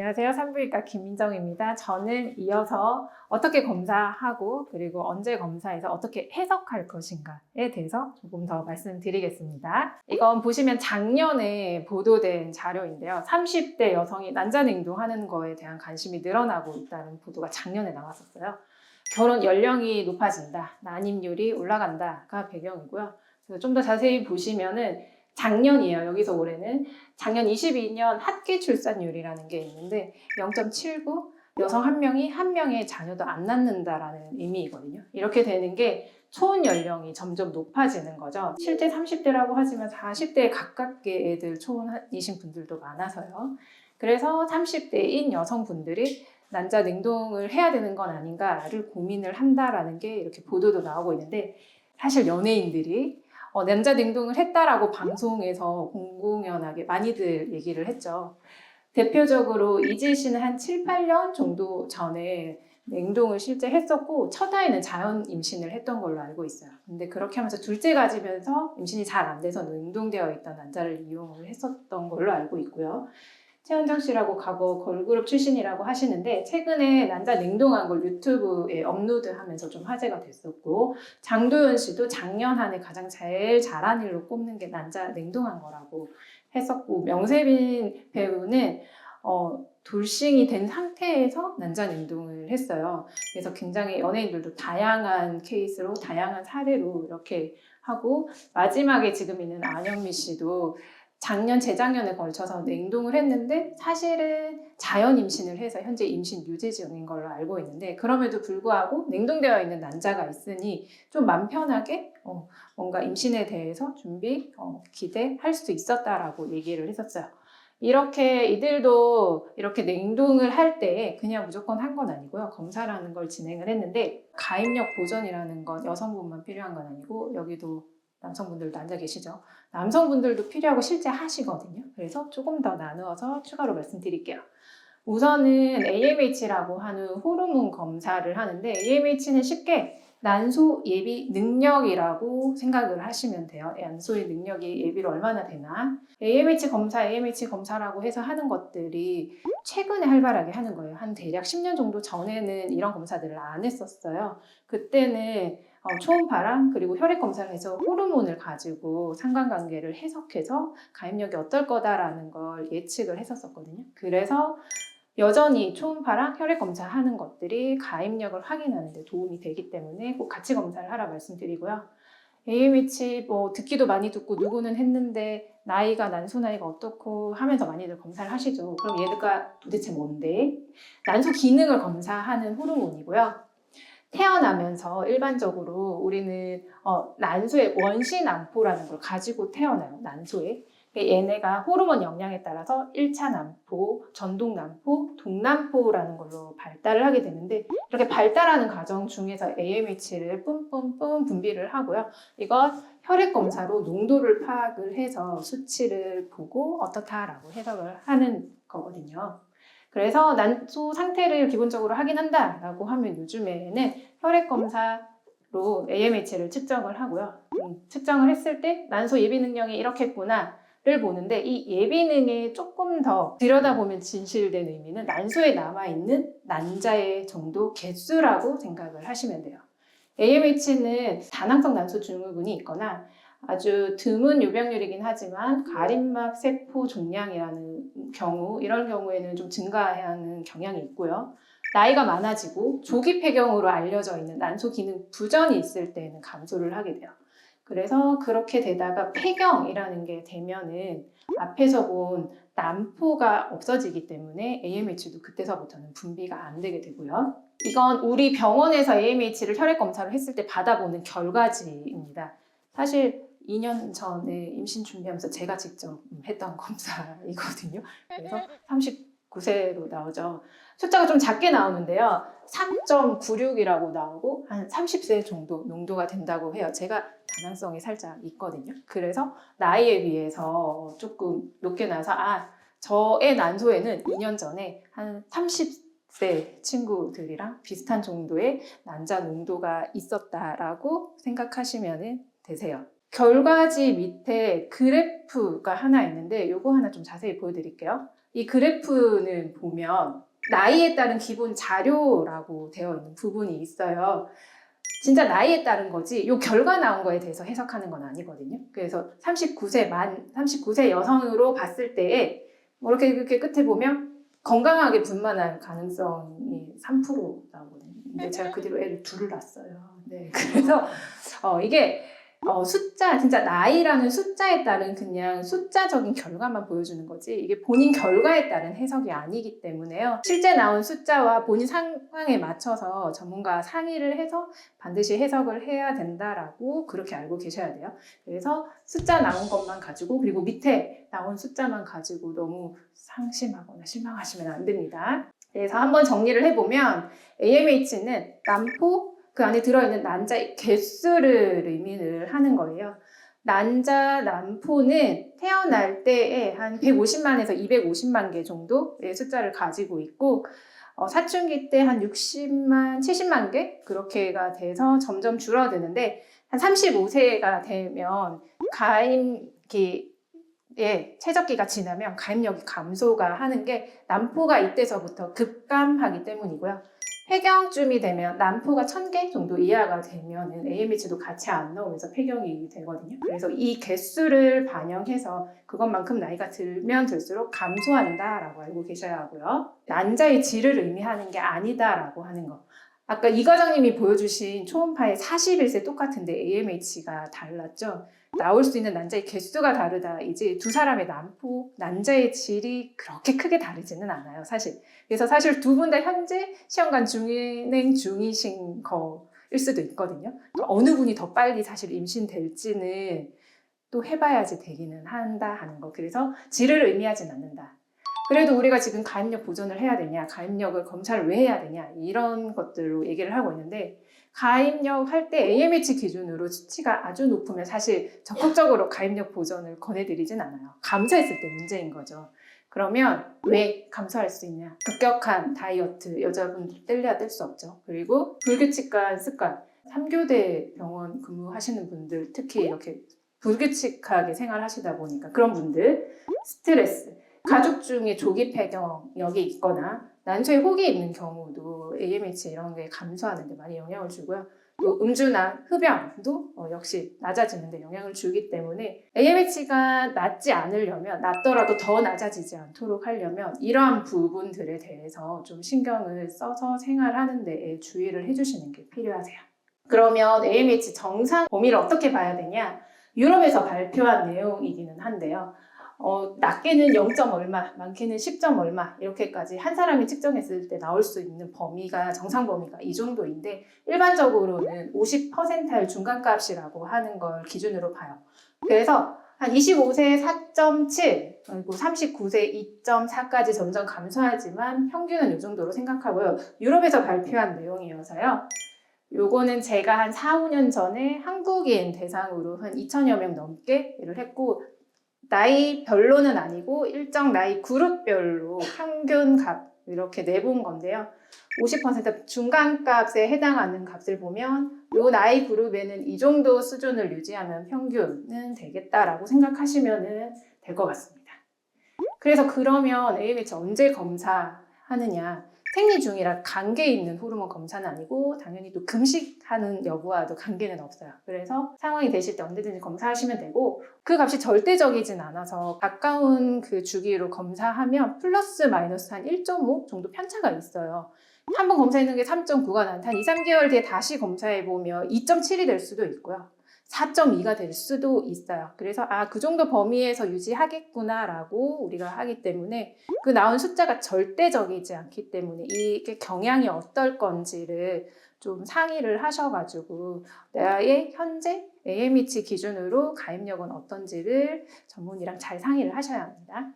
안녕하세요. 산부인과 김민정입니다. 저는 이어서 어떻게 검사하고 그리고 언제 검사해서 어떻게 해석할 것인가에 대해서 조금 더 말씀드리겠습니다. 이건 보시면 작년에 보도된 자료인데요. 30대 여성이 난자냉동하는 거에 대한 관심이 늘어나고 있다는 보도가 작년에 나왔었어요. 결혼 연령이 높아진다, 난임률이 올라간다가 배경이고요. 그래서 좀 더 자세히 보시면은 작년이에요. 여기서 올해는 작년 22년 합계 출산율이라는 게 있는데 0.79 여성 한 명이 한 명의 자녀도 안 낳는다라는 의미이거든요. 이렇게 되는 게 초혼 연령이 점점 높아지는 거죠. 실제 30대라고 하지만 40대에 가깝게 애들 초혼이신 분들도 많아서요. 그래서 30대인 여성분들이 난자 냉동을 해야 되는 건 아닌가를 고민을 한다라는 게 이렇게 보도도 나오고 있는데, 사실 연예인들이 난자 냉동을 했다라고 방송에서 공공연하게 많이들 얘기를 했죠. 대표적으로 이지 씨는 한 7, 8년 정도 전에 냉동을 실제 했었고 첫 아이는 자연 임신을 했던 걸로 알고 있어요. 근데 그렇게 하면서 둘째 가지면서 임신이 잘 안 돼서 냉동되어 있던 난자를 이용을 했었던 걸로 알고 있고요. 최은정 씨라고 과거 걸그룹 출신이라고 하시는데 최근에 난자 냉동한 걸 유튜브에 업로드하면서 좀 화제가 됐었고, 장도연 씨도 작년 한 해 가장 제일 잘한 일로 꼽는 게 난자 냉동한 거라고 했었고, 명세빈 배우는 돌싱이 된 상태에서 난자 냉동을 했어요. 그래서 굉장히 연예인들도 다양한 케이스로 다양한 사례로 이렇게 하고, 마지막에 지금 있는 안영미 씨도 작년, 재작년에 걸쳐서 냉동을 했는데 사실은 자연 임신을 해서 현재 임신 유지 중인 걸로 알고 있는데, 그럼에도 불구하고 냉동되어 있는 난자가 있으니 좀 맘 편하게 뭔가 임신에 대해서 기대할 수 있었다라고 얘기를 했었어요. 이렇게 이들도 이렇게 냉동을 할 때 그냥 무조건 한 건 아니고요. 검사라는 걸 진행을 했는데, 가입력 보전이라는 건 여성분만 필요한 건 아니고 여기도 남성분들도 앉아 계시죠. 남성분들도 필요하고 실제 하시거든요. 그래서 조금 더 나누어서 추가로 말씀드릴게요. 우선은 AMH라고 하는 호르몬 검사를 하는데, AMH는 쉽게 난소 예비 능력이라고 생각을 하시면 돼요. 난소의 능력이 예비로 얼마나 되나. AMH 검사라고 해서 하는 것들이 최근에 활발하게 하는 거예요. 한 대략 10년 정도 전에는 이런 검사들을 안 했었어요. 그때는 초음파랑 그리고 혈액 검사를 해서 호르몬을 가지고 상관관계를 해석해서 가입력이 어떨 거다라는 걸 예측을 했었거든요. 그래서 여전히 초음파랑 혈액 검사하는 것들이 가입력을 확인하는 데 도움이 되기 때문에 꼭 같이 검사를 하라 말씀드리고요. AMH 듣기도 많이 듣고 누구는 했는데 나이가 난소 나이가 어떻고 하면서 많이들 검사를 하시죠. 그럼 얘가 도대체 뭔데? 난소 기능을 검사하는 호르몬이고요. 태어나면서 일반적으로 우리는 난소에 원시 난포라는 걸 가지고 태어나요. 난소에. 얘네가 호르몬 영향에 따라서 1차 난포, 전동 난포, 동난포라는 걸로 발달을 하게 되는데, 이렇게 발달하는 과정 중에서 AMH를 뿜뿜뿜 분비를 하고요. 이건 혈액 검사로 농도를 파악을 해서 수치를 보고 어떻다라고 해석을 하는 거거든요. 그래서 난소 상태를 기본적으로 확인한다라고 하면 요즘에는 혈액 검사로 AMH를 측정을 하고요. 측정을 했을 때 난소 예비 능력이 이렇겠구나를 보는데, 이 예비능에 조금 더 들여다보면 진실된 의미는 난소에 남아있는 난자의 정도 개수라고 생각을 하시면 돼요. AMH는 다낭성 난소 증후군이 있거나 아주 드문 유병률이긴 하지만 가림막 세포 종양이라는 경우, 이런 경우에는 좀 증가하는 경향이 있고요. 나이가 많아지고 조기 폐경으로 알려져 있는 난소 기능 부전이 있을 때는 감소를 하게 돼요. 그래서 그렇게 되다가 폐경이라는 게 되면은 앞에서 본 난포가 없어지기 때문에 AMH도 그때서부터는 분비가 안 되게 되고요. 이건 우리 병원에서 AMH를 혈액 검사를 했을 때 받아보는 결과지입니다. 사실 2년 전에 임신 준비하면서 제가 직접 했던 검사이거든요. 그래서 39세로 나오죠. 숫자가 좀 작게 나오는데요. 3.96이라고 나오고 한 30세 정도 농도가 된다고 해요. 제가 다낭성이 살짝 있거든요. 그래서 나이에 비해서 조금 높게 나서 저의 난소에는 2년 전에 한 30세 친구들이랑 비슷한 정도의 난자 농도가 있었다라고 생각하시면 되세요. 결과지 밑에 그래프가 하나 있는데 요거 하나 좀 자세히 보여드릴게요. 이 그래프는 보면 나이에 따른 기본 자료라고 되어 있는 부분이 있어요. 진짜 나이에 따른 거지 이 결과 나온 거에 대해서 해석하는 건 아니거든요. 그래서 39세 여성으로 봤을 때에 뭐 이렇게 끝에 보면 건강하게 분만할 가능성이 3% 나오거든요. 근데 제가 그 뒤로 애를 둘을 낳았어요. 네, 그래서 이게 숫자, 진짜 나이라는 숫자에 따른 그냥 숫자적인 결과만 보여주는 거지 이게 본인 결과에 따른 해석이 아니기 때문에요. 실제 나온 숫자와 본인 상황에 맞춰서 전문가와 상의를 해서 반드시 해석을 해야 된다라고 그렇게 알고 계셔야 돼요. 그래서 숫자 나온 것만 가지고 그리고 밑에 나온 숫자만 가지고 너무 상심하거나 실망하시면 안 됩니다. 그래서 한번 정리를 해보면 AMH는 난포, 그 안에 들어있는 난자의 개수를 의미를 하는 거예요. 난자, 난포는 태어날 때에 한 150만에서 250만 개 정도의 숫자를 가지고 있고 사춘기 때 한 60만, 70만 개 그렇게가 돼서 점점 줄어드는데 한 35세가 되면 가임기의 최적기가 지나면 가임력이 감소가 하는 게 난포가 이때서부터 급감하기 때문이고요. 폐경쯤이 되면 난포가 1000개 정도 이하가 되면 AMH도 같이 안 나오면서 폐경이 되거든요. 그래서 이 개수를 반영해서 그것만큼 나이가 들면 들수록 감소한다라고 알고 계셔야 하고요. 난자의 질을 의미하는 게 아니다라고 하는 거. 아까 이 과장님이 보여주신 초음파의 41세 똑같은데 AMH가 달랐죠. 나올 수 있는 난자의 개수가 다르다. 이제 두 사람의 난자의 질이 그렇게 크게 다르지는 않아요, 사실. 그래서 사실 두 분 다 현재 시험관 진행 중이신 거일 수도 있거든요. 어느 분이 더 빨리 사실 임신될지는 또 해봐야지 되기는 한다 하는 거. 그래서 질을 의미하진 않는다. 그래도 우리가 지금 가임력 보존을 해야 되냐, 가임력을 검사를 왜 해야 되냐 이런 것들로 얘기를 하고 있는데 가임력 할 때 AMH 기준으로 수치가 아주 높으면 사실 적극적으로 가임력 보존을 권해드리진 않아요. 감소했을 때 문제인 거죠. 그러면 왜 감소할 수 있냐? 급격한 다이어트 여자분들 뗄래야 뗄 수 없죠. 그리고 불규칙한 습관 3교대 병원 근무하시는 분들 특히 이렇게 불규칙하게 생활하시다 보니까 그런 분들 스트레스 가족 중에 조기 폐경력이 있거나 난소에 혹이 있는 경우도 AMH 이런 게 감소하는 데 많이 영향을 주고요. 또 음주나 흡연도 역시 낮아지는 데 영향을 주기 때문에 AMH가 낮지 않으려면 낮더라도 더 낮아지지 않도록 하려면 이러한 부분들에 대해서 좀 신경을 써서 생활하는 데에 주의를 해주시는 게 필요하세요. 그러면 AMH 정상 범위를 어떻게 봐야 되냐? 유럽에서 발표한 내용이기는 한데요. 낮게는 0. 얼마, 많게는 10점 얼마 이렇게까지 한 사람이 측정했을 때 나올 수 있는 범위가 정상 범위가 이 정도인데 일반적으로는 50%일 중간값이라고 하는 걸 기준으로 봐요. 그래서 한 25세 4.7 그리고 39세 2.4까지 점점 감소하지만 평균은 이 정도로 생각하고요. 유럽에서 발표한 내용이어서요. 요거는 제가 한 4, 5년 전에 한국인 대상으로 한 2,000여 명 넘게 일을 했고 나이별로는 아니고 일정 나이 그룹별로 평균값 이렇게 내본 건데요. 50% 중간값에 해당하는 값을 보면 이 나이 그룹에는 이 정도 수준을 유지하면 평균은 되겠다라고 생각하시면 될 것 같습니다. 그래서 그러면 AMH 언제 검사하느냐? 생리 중이라 관계 있는 호르몬 검사는 아니고 당연히 또 금식하는 여부와도 관계는 없어요. 그래서 상황이 되실 때 언제든지 검사하시면 되고 그 값이 절대적이진 않아서 가까운 그 주기로 검사하면 플러스 마이너스 한 1.5 정도 편차가 있어요. 한 번 검사했는 게 3.9가 나한테 한 2, 3개월 뒤에 다시 검사해보면 2.7이 될 수도 있고요. 4.2가 될 수도 있어요. 그래서 그 정도 범위에서 유지하겠구나라고 우리가 하기 때문에 그 나온 숫자가 절대적이지 않기 때문에 이게 경향이 어떨 건지를 좀 상의를 하셔가지고 나의 현재 AMH 기준으로 가입력은 어떤지를 전문의랑 잘 상의를 하셔야 합니다.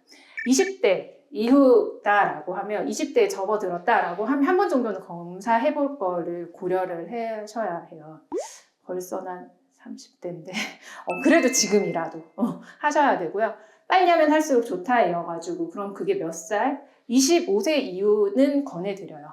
20대 이후다라고 하면 20대에 접어들었다라고 하면 한 번 정도는 검사해 볼 거를 고려를 하셔야 해요. 벌써 난 30대인데 그래도 지금이라도 하셔야 되고요. 빨리 하면 할수록 좋다 이어가지고 그럼 그게 몇 살? 25세 이후는 권해드려요.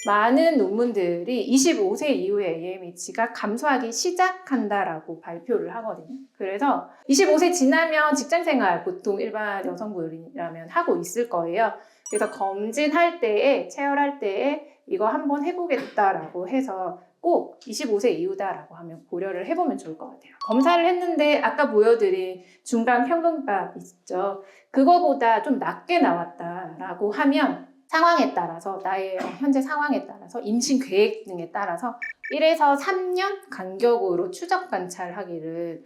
많은 논문들이 25세 이후에 AMH가 감소하기 시작한다라고 발표를 하거든요. 그래서 25세 지나면 직장생활 보통 일반 여성분이라면 하고 있을 거예요. 그래서 검진할 때에, 체열할 때에 이거 한번 해보겠다라고 해서 꼭 25세 이후다라고 하면 고려를 해보면 좋을 것 같아요. 검사를 했는데 아까 보여드린 중간 평균값 있죠. 그거보다 좀 낮게 나왔다라고 하면 상황에 따라서 나의 현재 상황에 따라서 임신 계획 등에 따라서 1에서 3년 간격으로 추적 관찰하기를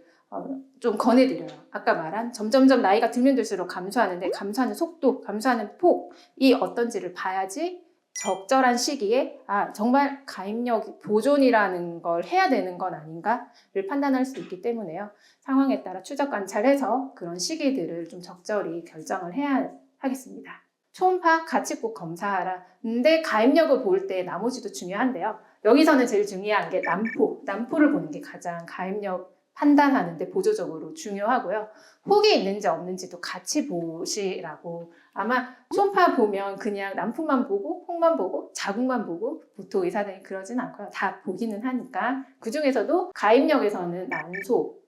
좀 권해드려요. 아까 말한 점점점 나이가 들면 들수록 감소하는데 감소하는 속도, 감소하는 폭이 어떤지를 봐야지 적절한 시기에 정말 가입력 보존이라는 걸 해야 되는 건 아닌가를 판단할 수 있기 때문에요. 상황에 따라 추적 관찰해서 그런 시기들을 좀 적절히 결정을 해야 하겠습니다. 초음파 같이 꼭 검사하라. 근데 가입력을 볼 때 나머지도 중요한데요. 여기서는 제일 중요한 게 난포를 보는 게 가장 가입력 판단하는데 보조적으로 중요하고요. 혹이 있는지 없는지도 같이 보시라고. 아마 초음파 보면 그냥 난포만 보고 혹만 보고 자궁만 보고 보통 의사들이 그러진 않고요. 다 보기는 하니까. 그중에서도 가입력에서는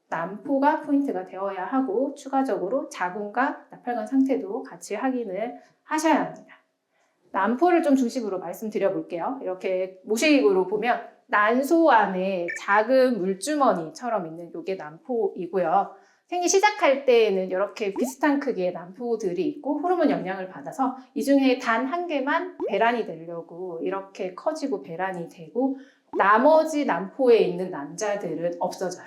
난포가 포인트가 되어야 하고 추가적으로 자궁과 나팔관 상태도 같이 확인을 하셔야 합니다. 난포를 좀 중심으로 말씀드려 볼게요. 이렇게 모식으로 보면 난소 안에 작은 물주머니처럼 있는 이게 난포이고요. 생리 시작할 때에는 이렇게 비슷한 크기의 난포들이 있고 호르몬 영향을 받아서 이 중에 단 한 개만 배란이 되려고 이렇게 커지고 배란이 되고 나머지 난포에 있는 난자들은 없어져요.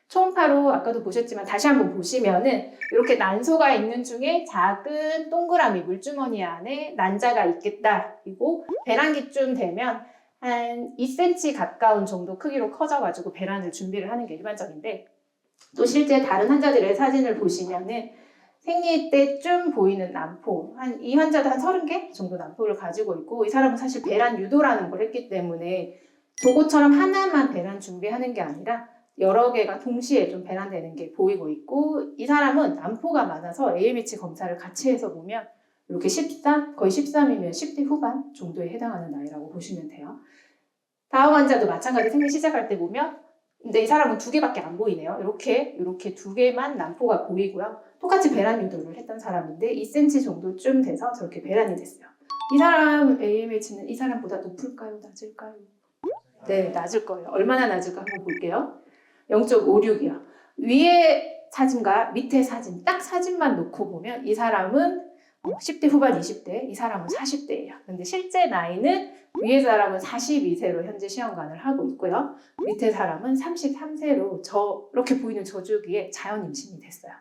초음파로 아까도 보셨지만 다시 한번 보시면은 이렇게 난소가 있는 중에 작은 동그라미 물주머니 안에 난자가 있겠다. 그리고 배란기쯤 되면 한 2cm 가까운 정도 크기로 커져가지고 배란을 준비를 하는 게 일반적인데 또 실제 다른 환자들의 사진을 보시면은 생리 때쯤 보이는 난포, 이 환자도 한 30개 정도 난포를 가지고 있고 이 사람은 사실 배란 유도라는 걸 했기 때문에 저것처럼 하나만 배란 준비하는 게 아니라 여러 개가 동시에 좀 배란되는 게 보이고 있고 이 사람은 난포가 많아서 AMH 검사를 같이 해서 보면 이렇게 13, 거의 13이면 10대 후반 정도에 해당하는 나이라고 보시면 돼요. 다음 환자도 마찬가지 생리 시작할 때 보면 근데 이 사람은 2개밖에 안 보이네요. 이렇게 2개만 난포가 보이고요. 똑같이 배란 유도를 했던 사람인데 2cm 정도쯤 돼서 저렇게 배란이 됐어요. 이 사람 AMH는 이 사람보다 높을까요? 낮을까요? 네, 낮을 거예요. 얼마나 낮을까 한번 볼게요. 0.56이요. 위에 사진과 밑에 사진, 딱 사진만 놓고 보면 이 사람은 10대 후반 20대, 이 사람은 40대예요. 근데 실제 나이는 위에 사람은 42세로 현재 시험관을 하고 있고요. 밑에 사람은 33세로 저렇게 보이는 저 주기에 자연 임신이 됐어요.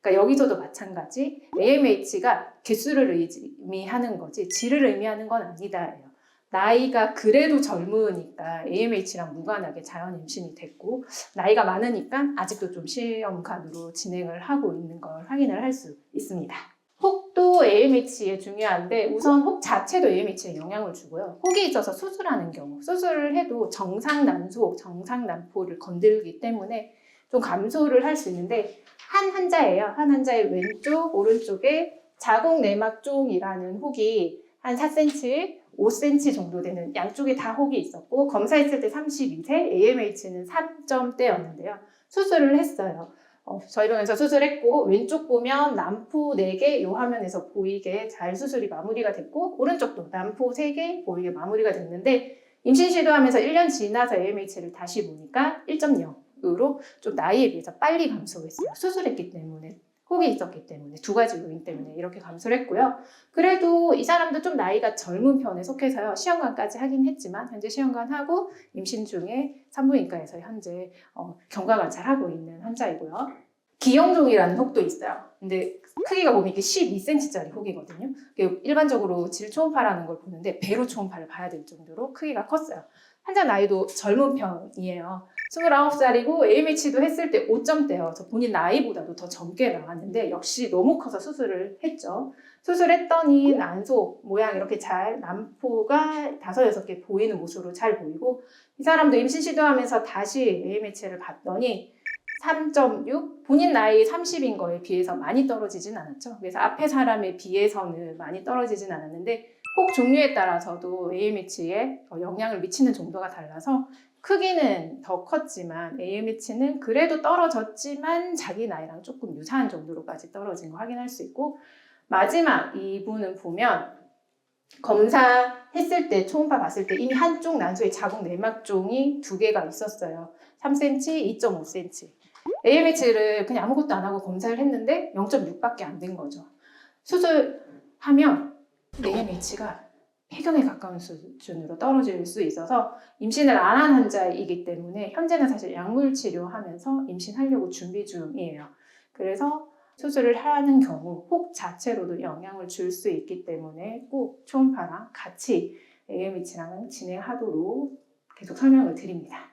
그러니까 여기서도 마찬가지 AMH가 개수를 의미하는 거지 질을 의미하는 건 아니다예요. 나이가 그래도 젊으니까 AMH랑 무관하게 자연 임신이 됐고 나이가 많으니까 아직도 좀 시험관으로 진행을 하고 있는 걸 확인을 할 수 있습니다. 혹도 AMH에 중요한데 우선 혹 자체도 AMH에 영향을 주고요. 혹이 있어서 수술하는 경우 수술을 해도 정상 난소, 정상 난포를 건들기 때문에 좀 감소를 할 수 있는데 한 환자예요. 한 환자의 왼쪽, 오른쪽에 자궁 내막 쪽이라는 혹이 한 4cm, 5cm 정도 되는 양쪽에 다 혹이 있었고 검사했을 때 32세, AMH는 3점대였는데요. 수술을 했어요. 저희 병원에서 수술했고 왼쪽 보면 난포 4개 이 화면에서 보이게 잘 수술이 마무리가 됐고 오른쪽도 난포 3개 보이게 마무리가 됐는데 임신 시도하면서 1년 지나서 AMH를 다시 보니까 1.0으로 좀 나이에 비해서 빨리 감소했어요. 수술했기 때문에. 혹이 있었기 때문에 2가지 요인 때문에 이렇게 감소를 했고요. 그래도 이 사람도 좀 나이가 젊은 편에 속해서요. 시험관까지 하긴 했지만 현재 시험관하고 임신 중에 산부인과에서 현재 경과관찰하고 있는 환자이고요. 기형종이라는 혹도 있어요. 근데 크기가 보면 이게 12cm짜리 혹이거든요. 일반적으로 질초음파라는 걸 보는데 배로 초음파를 봐야 될 정도로 크기가 컸어요. 환자 나이도 젊은 편이에요. 29살이고 AMH도 했을 때 5점대요. 본인 나이보다도 더 젊게 나왔는데 역시 너무 커서 수술을 했죠. 수술했더니 난소 모양 이렇게 잘 난포가 5, 6개 보이는 모습으로 잘 보이고 이 사람도 임신 시도하면서 다시 AMH를 봤더니 3.6? 본인 나이 30인 거에 비해서 많이 떨어지진 않았죠. 그래서 앞에 사람에 비해서는 많이 떨어지진 않았는데 혹 종류에 따라서도 AMH에 영향을 미치는 정도가 달라서 크기는 더 컸지만 AMH는 그래도 떨어졌지만 자기 나이랑 조금 유사한 정도로까지 떨어진 거 확인할 수 있고, 마지막 이분은 보면 검사했을 때 초음파 봤을 때 이미 한쪽 난소에 자궁 내막종이 2개가 있었어요. 3cm, 2.5cm. AMH를 그냥 아무것도 안 하고 검사를 했는데 0.6밖에 안 된 거죠. 수술하면 AMH가 폐경에 가까운 수준으로 떨어질 수 있어서 임신을 안 한 환자이기 때문에 현재는 사실 약물 치료하면서 임신하려고 준비 중이에요. 그래서 수술을 하는 경우 혹 자체로도 영향을 줄 수 있기 때문에 꼭 초음파랑 같이 AMH랑 진행하도록 계속 설명을 드립니다.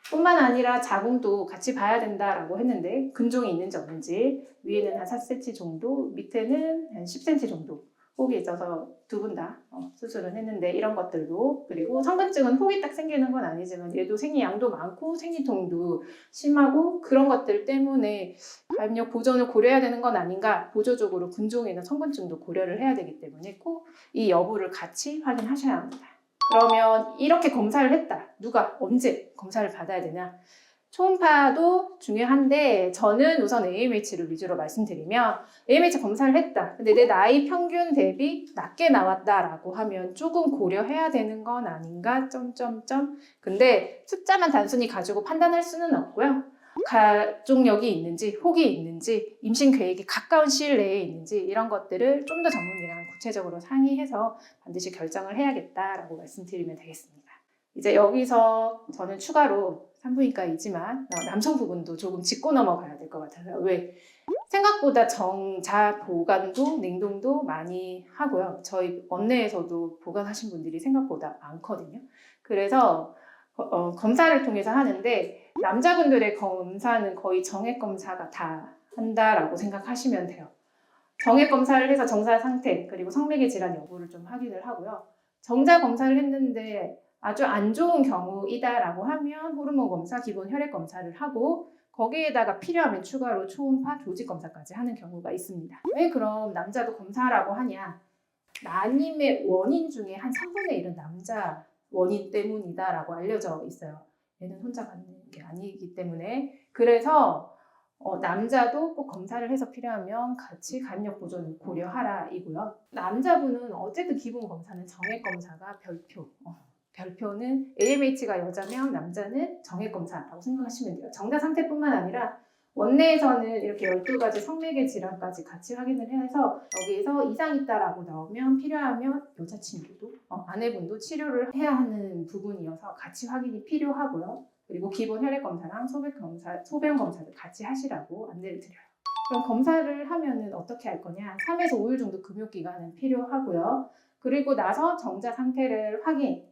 뿐만 아니라 자궁도 같이 봐야 된다라고 했는데 근종이 있는지 없는지, 위에는 한 4cm 정도, 밑에는 한 10cm 정도 혹이 있어서 두 분 다 수술은 했는데, 이런 것들도, 그리고 성근증은 혹이 딱 생기는 건 아니지만 얘도 생리양도 많고 생리통도 심하고 그런 것들 때문에 가입력 보존을 고려해야 되는 건 아닌가, 보조적으로 근종이나 성근증도 고려를 해야 되기 때문에 꼭 이 여부를 같이 확인하셔야 합니다. 그러면 이렇게 검사를 했다. 누가 언제 검사를 받아야 되냐? 초음파도 중요한데 저는 우선 AMH를 위주로 말씀드리면, AMH 검사를 했다. 근데 내 나이 평균 대비 낮게 나왔다라고 하면 조금 고려해야 되는 건 아닌가? 근데 숫자만 단순히 가지고 판단할 수는 없고요. 가족력이 있는지, 혹이 있는지, 임신 계획이 가까운 시일 내에 있는지, 이런 것들을 좀 더 전문의랑 구체적으로 상의해서 반드시 결정을 해야겠다라고 말씀드리면 되겠습니다. 이제 여기서 저는 추가로 산부인과이지만 남성 부분도 조금 짚고 넘어가야 될 것 같아요. 왜? 생각보다 정자 보관도 냉동도 많이 하고요. 저희 원내에서도 보관하신 분들이 생각보다 많거든요. 그래서 검사를 통해서 하는데, 남자분들의 검사는 거의 정액 검사가 다 한다라고 생각하시면 돼요. 정액 검사를 해서 정사 상태 그리고 성매개 질환 여부를 좀 확인을 하고요. 정자 검사를 했는데 아주 안 좋은 경우이다라고 하면 호르몬 검사, 기본 혈액 검사를 하고 거기에다가 필요하면 추가로 초음파, 조직 검사까지 하는 경우가 있습니다. 왜 그럼 남자도 검사라고 하냐? 난임의 원인 중에 한 3분의 1은 남자 원인 때문이다라고 알려져 있어요. 얘는 혼자 받는 게 아니기 때문에. 그래서 남자도 꼭 검사를 해서 필요하면 같이 가입력 보존을 고려하라 이고요. 남자분은 어쨌든 기본 검사는 정액 검사가 별표. 별표는 AMH가 여자면 남자는 정액 검사라고 생각하시면 돼요. 정자 상태뿐만 아니라 원내에서는 이렇게 12가지 성매개 질환까지 같이 확인을 해서 여기에서 이상 있다라고 나오면 필요하면 여자친구도 아내분도 치료를 해야 하는 부분이어서 같이 확인이 필요하고요. 그리고 기본 혈액 검사랑 소변 검사를 같이 하시라고 안내를 드려요. 그럼 검사를 하면은 어떻게 할 거냐? 3에서 5일 정도 금욕 기간은 필요하고요. 그리고 나서 정자 상태를 확인.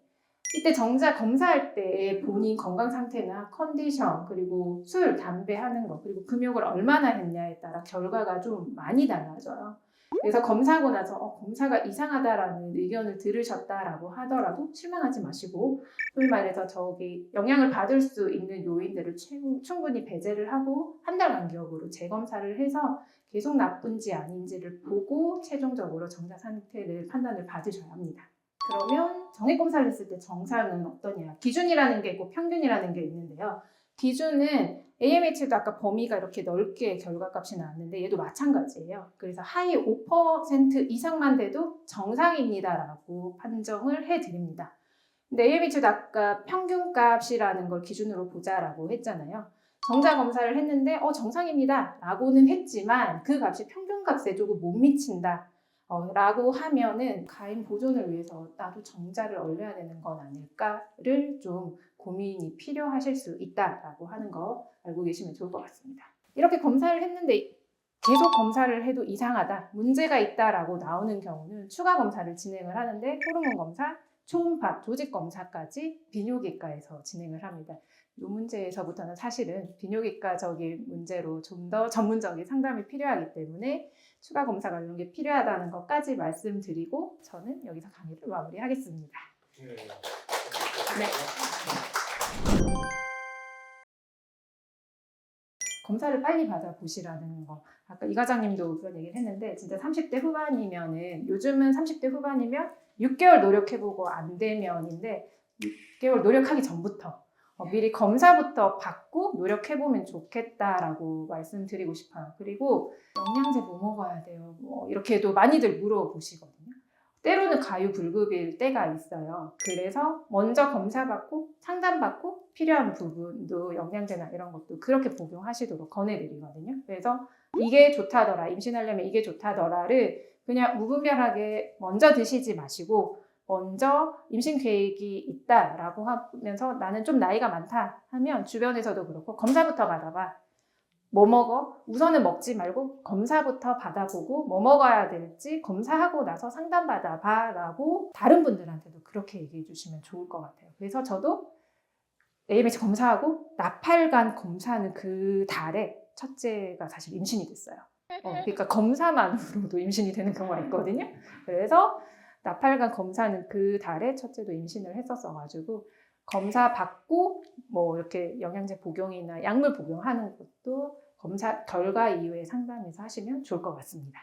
이때 정자 검사할 때 본인 건강 상태나 컨디션, 그리고 술, 담배 하는 거, 그리고 금욕을 얼마나 했냐에 따라 결과가 좀 많이 달라져요. 그래서 검사하고 나서 검사가 이상하다라는 의견을 들으셨다라고 하더라도 실망하지 마시고, 소위 말해서 저기 영향을 받을 수 있는 요인들을 충분히 배제를 하고 한 달 간격으로 재검사를 해서 계속 나쁜지 아닌지를 보고 최종적으로 정자 상태를 판단을 받으셔야 합니다. 그러면 정액 검사를 했을 때 정상은 어떠냐? 기준이라는 게 있고 평균이라는 게 있는데요. 기준은 AMH도 아까 범위가 이렇게 넓게 결과값이 나왔는데 얘도 마찬가지예요. 그래서 하위 5% 이상만 돼도 정상입니다라고 판정을 해드립니다. 근데 AMH도 아까 평균값이라는 걸 기준으로 보자라고 했잖아요. 정자 검사를 했는데 정상입니다 라고는 했지만 그 값이 평균값에 조금 못 미친다 라고 하면은 가임 보존을 위해서 나도 정자를 얼려야 되는 건 아닐까를 좀 고민이 필요하실 수 있다라고 하는 거 알고 계시면 좋을 것 같습니다. 이렇게 검사를 했는데 계속 검사를 해도 이상하다, 문제가 있다라고 나오는 경우는 추가 검사를 진행을 하는데 호르몬 검사, 초음파, 조직 검사까지 비뇨기과에서 진행을 합니다. 이 문제에서부터는 사실은 비뇨기과적인 문제로 좀 더 전문적인 상담이 필요하기 때문에 추가 검사가 이런 게 필요하다는 것까지 말씀드리고 저는 여기서 강의를 마무리하겠습니다. 네. 검사를 빨리 받아보시라는 거. 아까 이 과장님도 그런 얘기를 했는데 진짜 30대 후반이면은, 요즘은 30대 후반이면 6개월 노력해보고 안 되면인데 6개월 노력하기 전부터 미리 검사부터 받고 노력해보면 좋겠다라고 말씀드리고 싶어요. 그리고 영양제 뭐 먹어야 돼요? 뭐 이렇게도 많이들 물어보시거든요. 때로는 가유불급일 때가 있어요. 그래서 먼저 검사받고 상담받고 필요한 부분도 영양제나 이런 것도 그렇게 복용하시도록 권해드리거든요. 그래서 이게 좋다더라, 임신하려면 이게 좋다더라를 그냥 무분별하게 먼저 드시지 마시고 먼저 임신 계획이 있다라고 하면서 나는 좀 나이가 많다 하면 주변에서도 그렇고 검사부터 받아봐. 뭐 먹어? 우선은 먹지 말고 검사부터 받아보고 뭐 먹어야 될지 검사하고 나서 상담받아봐 라고 다른 분들한테도 그렇게 얘기해 주시면 좋을 것 같아요. 그래서 저도 AMH 검사하고 나팔관 검사하는 그 달에 첫째가 사실 임신이 됐어요. 그러니까 검사만으로도 임신이 되는 경우가 있거든요. 그래서 나팔관 검사는 그 달에 첫째도 임신을 했었어가지고 검사 받고 뭐 이렇게 영양제 복용이나 약물 복용하는 것도 검사 결과 이후에 상담해서 하시면 좋을 것 같습니다.